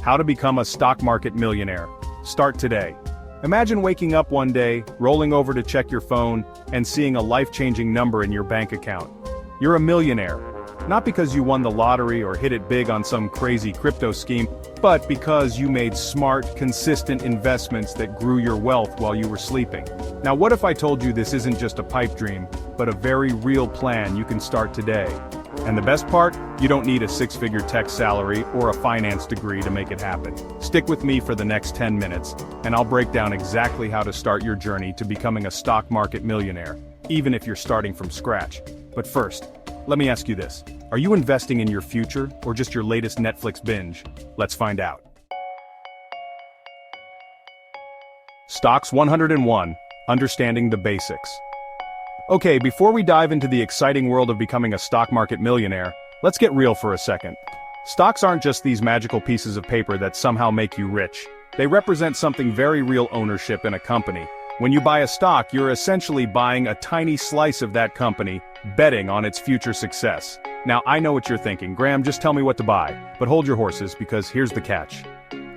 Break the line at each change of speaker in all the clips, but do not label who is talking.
How to become a stock market millionaire. Start today. Imagine waking up one day, rolling over to check your phone, and seeing a life-changing number in your bank account. You're a millionaire. Not because you won the lottery or hit it big on some crazy crypto scheme, but because you made smart, consistent investments that grew your wealth while you were sleeping. Now what if I told you this isn't just a pipe dream, but a very real plan you can start today? And the best part? You don't need a six-figure tech salary or a finance degree to make it happen. Stick with me for the next 10 minutes, and I'll break down exactly how to start your journey to becoming a stock market millionaire, even if you're starting from scratch. But first, let me ask you this. Are you investing in your future, or just your latest Netflix binge? Let's find out. Stocks 101, Understanding the Basics. Okay, before we dive into the exciting world of becoming a stock market millionaire, let's get real for a second. Stocks aren't just these magical pieces of paper that somehow make you rich. They represent something very real: ownership in a company. When you buy a stock, you're essentially buying a tiny slice of that company, betting on its future success. Now, I know what you're thinking, Graham, just tell me what to buy. But hold your horses, because here's the catch.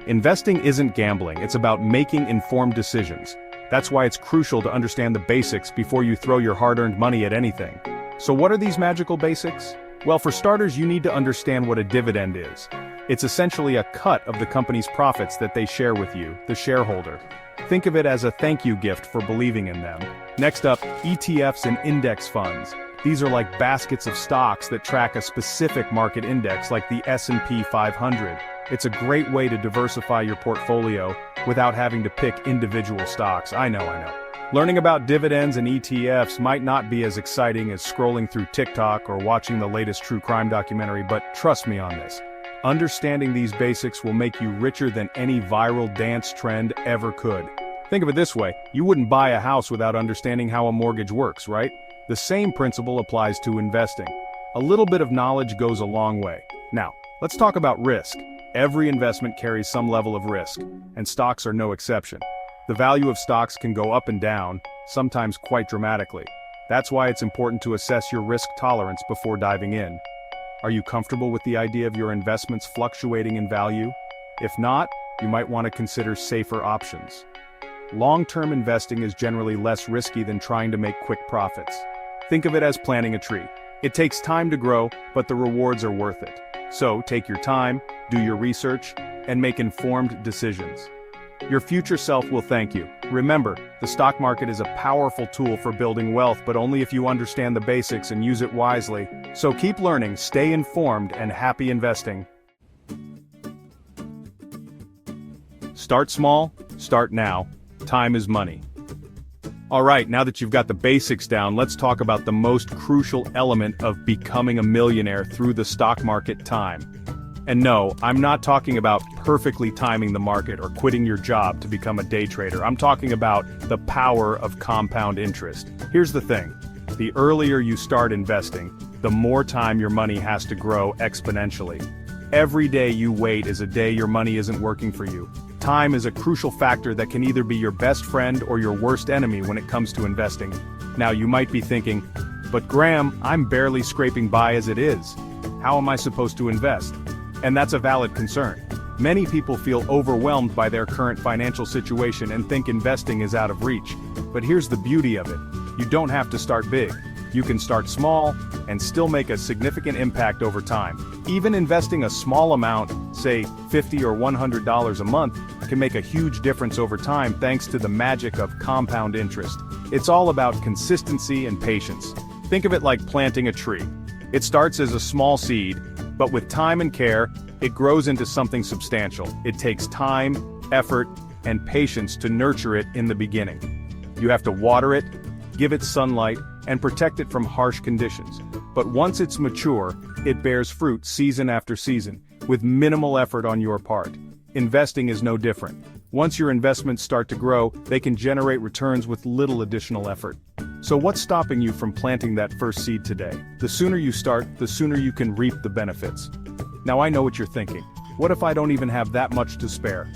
Investing isn't gambling, it's about making informed decisions. That's why it's crucial to understand the basics before you throw your hard-earned money at anything. So what are these magical basics? Well, for starters, you need to understand what a dividend is. It's essentially a cut of the company's profits that they share with you, the shareholder. Think of it as a thank you gift for believing in them. Next up, ETFs and index funds. These are like baskets of stocks that track a specific market index like the S&P 500. It's a great way to diversify your portfolio without having to pick individual stocks. I know. Learning about dividends and ETFs might not be as exciting as scrolling through TikTok or watching the latest true crime documentary, but trust me on this. Understanding these basics will make you richer than any viral dance trend ever could. Think of it this way, you wouldn't buy a house without understanding how a mortgage works, right? The same principle applies to investing. A little bit of knowledge goes a long way. Now, let's talk about risk. Every investment carries some level of risk, and stocks are no exception. The value of stocks can go up and down, sometimes quite dramatically. That's why it's important to assess your risk tolerance before diving in. Are you comfortable with the idea of your investments fluctuating in value? If not, you might want to consider safer options. Long-term investing is generally less risky than trying to make quick profits. Think of it as planting a tree. It takes time to grow, but the rewards are worth it. So take your time, do your research, and make informed decisions. Your future self will thank you. Remember, the stock market is a powerful tool for building wealth, but only if you understand the basics and use it wisely. So keep learning, stay informed, and happy investing. Start small, start now. Time is money. Alright, now that you've got the basics down, let's talk about the most crucial element of becoming a millionaire through the stock market: time. And no, I'm not talking about perfectly timing the market or quitting your job to become a day trader. I'm talking about the power of compound interest. Here's the thing. The earlier you start investing, the more time your money has to grow exponentially. Every day you wait is a day your money isn't working for you. Time is a crucial factor that can either be your best friend or your worst enemy when it comes to investing. Now you might be thinking, but Graham, I'm barely scraping by as it is. How am I supposed to invest? And that's a valid concern. Many people feel overwhelmed by their current financial situation and think investing is out of reach. But here's the beauty of it. You don't have to start big. You can start small and still make a significant impact over time. Even investing a small amount, say $50 or $100 a month, can make a huge difference over time thanks to the magic of compound interest. It's all about consistency and patience. Think of it like planting a tree. It starts as a small seed, but with time and care, it grows into something substantial. It takes time, effort, and patience to nurture it in the beginning. You have to water it, give it sunlight, and protect it from harsh conditions. But once it's mature, it bears fruit season after season, with minimal effort on your part. Investing is no different. Once your investments start to grow, they can generate returns with little additional effort. So what's stopping you from planting that first seed today? The sooner you start, the sooner you can reap the benefits. Now I know what you're thinking. What if I don't even have that much to spare?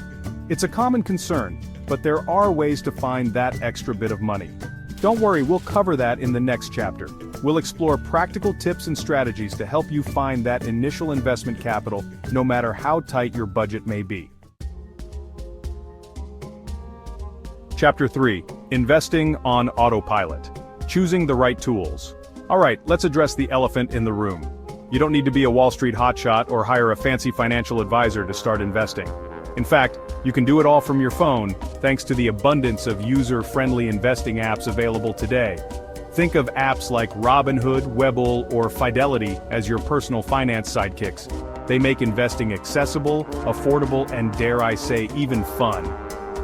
It's a common concern, but there are ways to find that extra bit of money. Don't worry, we'll cover that in the next chapter. we'll explore practical tips and strategies to help you find that initial investment capital, no matter how tight your budget may be. Chapter 3. Investing on autopilot. Choosing the right tools. Alright, let's address the elephant in the room. You don't need to be a Wall Street hotshot or hire a fancy financial advisor to start investing. In fact, you can do it all from your phone, thanks to the abundance of user-friendly investing apps available today. Think of apps like Robinhood, Webull, or Fidelity as your personal finance sidekicks. They make investing accessible, affordable, and dare I say, even fun.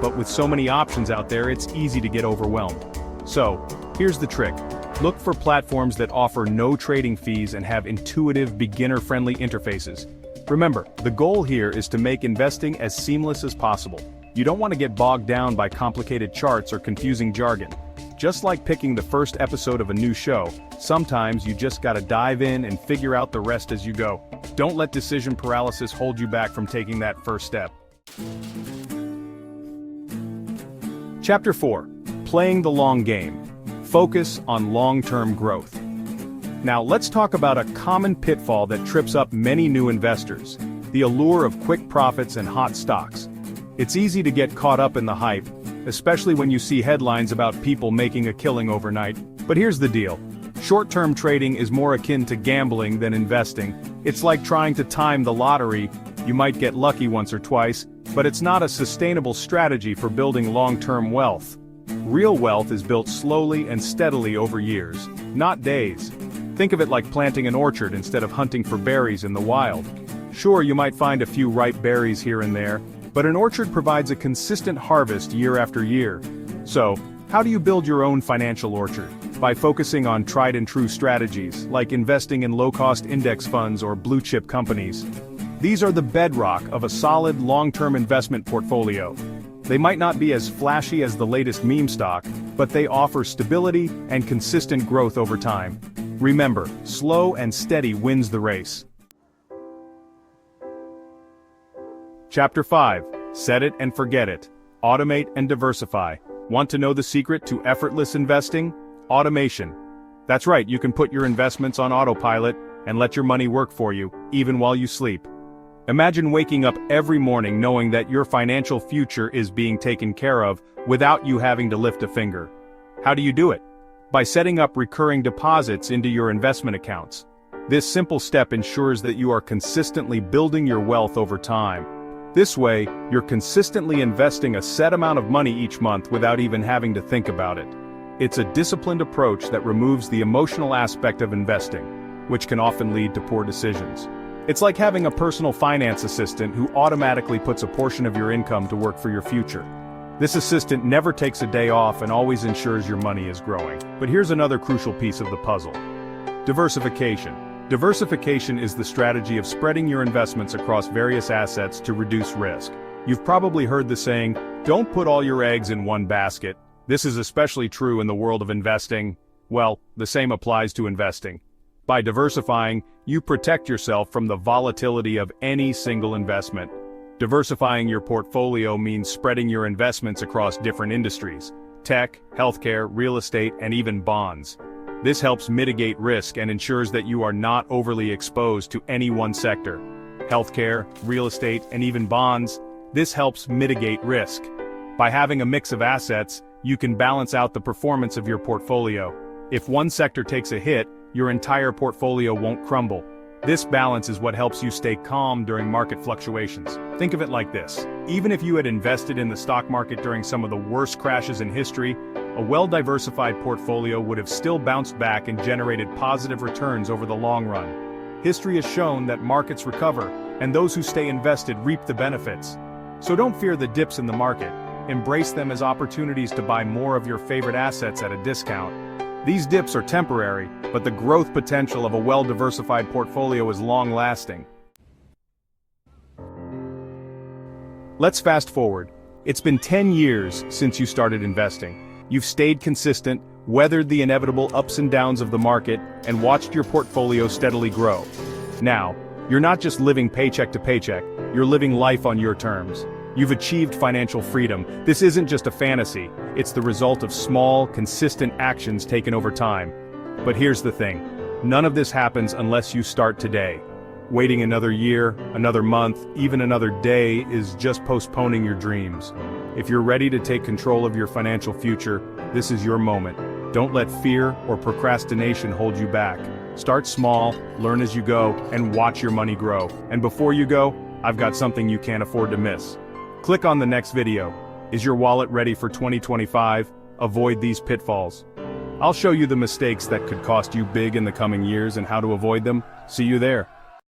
But with so many options out there, it's easy to get overwhelmed. So, here's the trick. Look for platforms that offer no trading fees and have intuitive, beginner-friendly interfaces. Remember, the goal here is to make investing as seamless as possible. You don't want to get bogged down by complicated charts or confusing jargon. Just like picking the first episode of a new show, sometimes you just gotta dive in and figure out the rest as you go. Don't let decision paralysis hold you back from taking that first step. Chapter 4. Playing the long game. Focus on long-term growth. Now let's talk about a common pitfall that trips up many new investors: the allure of quick profits and hot stocks. It's easy to get caught up in the hype, especially when you see headlines about people making a killing overnight. But here's the deal. Short-term trading is more akin to gambling than investing. It's like trying to time the lottery. You might get lucky once or twice, but it's not a sustainable strategy for building long-term wealth. Real wealth is built slowly and steadily over years, not days. Think of it like planting an orchard instead of hunting for berries in the wild. Sure, you might find a few ripe berries here and there, but an orchard provides a consistent harvest year after year. So, how do you build your own financial orchard? By focusing on tried-and-true strategies, like investing in low-cost index funds or blue-chip companies. These are the bedrock of a solid long-term investment portfolio. They might not be as flashy as the latest meme stock, but they offer stability and consistent growth over time. Remember, slow and steady wins the race. Chapter 5. Set it and forget it. Automate and diversify. Want to know the secret to effortless investing? Automation. That's right, you can put your investments on autopilot and let your money work for you, even while you sleep. Imagine waking up every morning knowing that your financial future is being taken care of without you having to lift a finger. How do you do it? By setting up recurring deposits into your investment accounts. This simple step ensures that you are consistently building your wealth over time. This way, you're consistently investing a set amount of money each month without even having to think about it. It's a disciplined approach that removes the emotional aspect of investing, which can often lead to poor decisions. It's like having a personal finance assistant who automatically puts a portion of your income to work for your future. This assistant never takes a day off and always ensures your money is growing. But here's another crucial piece of the puzzle. Diversification. Diversification is the strategy of spreading your investments across various assets to reduce risk. You've probably heard the saying, "Don't put all your eggs in one basket." This is especially true in the world of investing. Well, the same applies to investing. By diversifying, you protect yourself from the volatility of any single investment. Diversifying your portfolio means spreading your investments across different industries: tech, healthcare, real estate, and even bonds. This helps mitigate risk and ensures that you are not overly exposed to any one sector. Healthcare, real estate, and even bonds, this helps mitigate risk. By having a mix of assets, you can balance out the performance of your portfolio. If one sector takes a hit, your entire portfolio won't crumble. This balance is what helps you stay calm during market fluctuations. Think of it like this. Even if you had invested in the stock market during some of the worst crashes in history, a well-diversified portfolio would have still bounced back and generated positive returns over the long run. History has shown that markets recover, and those who stay invested reap the benefits. So don't fear the dips in the market. Embrace them as opportunities to buy more of your favorite assets at a discount. These dips are temporary, but the growth potential of a well-diversified portfolio is long-lasting. Let's fast forward. It's been 10 years since you started investing. You've stayed consistent, weathered the inevitable ups and downs of the market, and watched your portfolio steadily grow. Now, you're not just living paycheck to paycheck, you're living life on your terms. You've achieved financial freedom. This isn't just a fantasy, it's the result of small, consistent actions taken over time. But here's the thing. None of this happens unless you start today. Waiting another year, another month, even another day is just postponing your dreams. If you're ready to take control of your financial future, this is your moment. Don't let fear or procrastination hold you back. Start small, learn as you go, and watch your money grow. And before you go, I've got something you can't afford to miss. Click on the next video. Is your wallet ready for 2025? Avoid these pitfalls. I'll show you the mistakes that could cost you big in the coming years and how to avoid them. See you there.